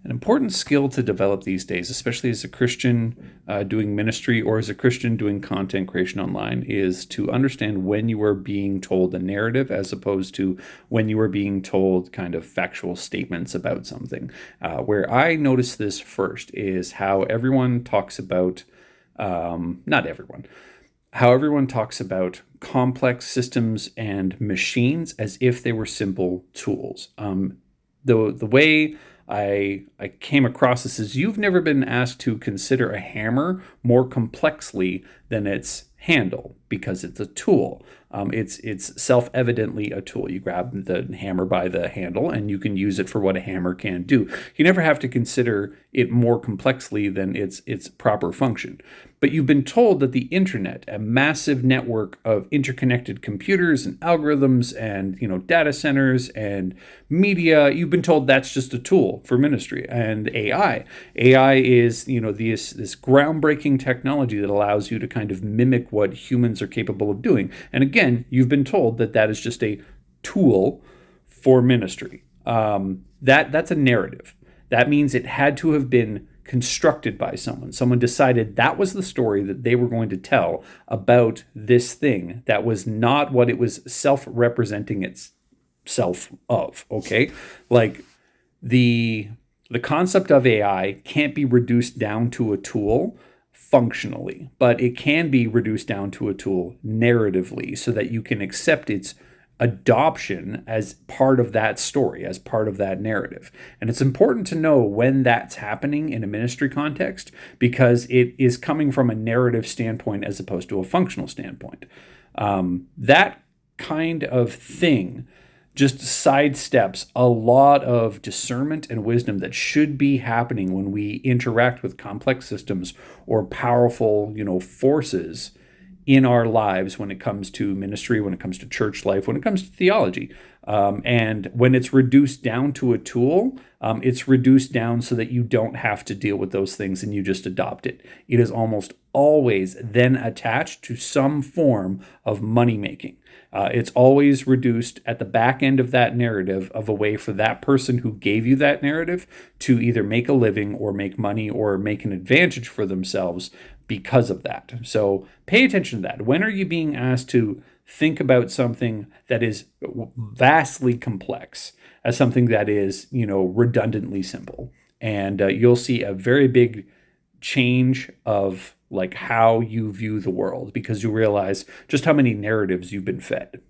An important skill to develop these days, especially as a Christian doing ministry or as a Christian doing content creation online, is to understand when you are being told a narrative as opposed to when you are being told kind of factual statements about something. Where I notice this first is how everyone talks about, not everyone, how everyone talks about complex systems and machines as if they were simple tools. The way I came across this is you've never been asked to consider a hammer more complexly than its handle because it's a tool. It's self-evidently a tool. You grab the hammer by the handle and you can use it for what a hammer can do. You never have to consider it more complexly than its proper function. But you've been told that the internet, a massive network of interconnected computers and algorithms and data centers and media, you've been told that's just a tool for ministry. And AI is this groundbreaking technology that allows you to kind of mimic what humans are capable of doing. And again, you've been told that that is just a tool for ministry. That's a narrative. That means it had to have been constructed by someone. Someone decided that was the story that they were going to tell about this thing that was not what it was self-representing itself of. Okay, like the concept of AI can't be reduced down to a tool functionally, but it can be reduced down to a tool narratively so that you can accept its adoption as part of that story, as part of that narrative. And it's important to know when that's happening in a ministry context because it is coming from a narrative standpoint as opposed to a functional standpoint. That kind of thing just sidesteps a lot of discernment and wisdom that should be happening when we interact with complex systems or powerful, forces in our lives when it comes to ministry, when it comes to church life, when it comes to theology. And when it's reduced down to a tool, it's reduced down so that you don't have to deal with those things and you just adopt it. It is almost always then attached to some form of money making. It's always reduced at the back end of that narrative of a way for that person who gave you that narrative to either make a living or make money or make an advantage for themselves because of that. So pay attention to that. When are you being asked to think about something that is vastly complex as something that is, redundantly simple? And you'll see a very big change of like how you view the world because you realize just how many narratives you've been fed.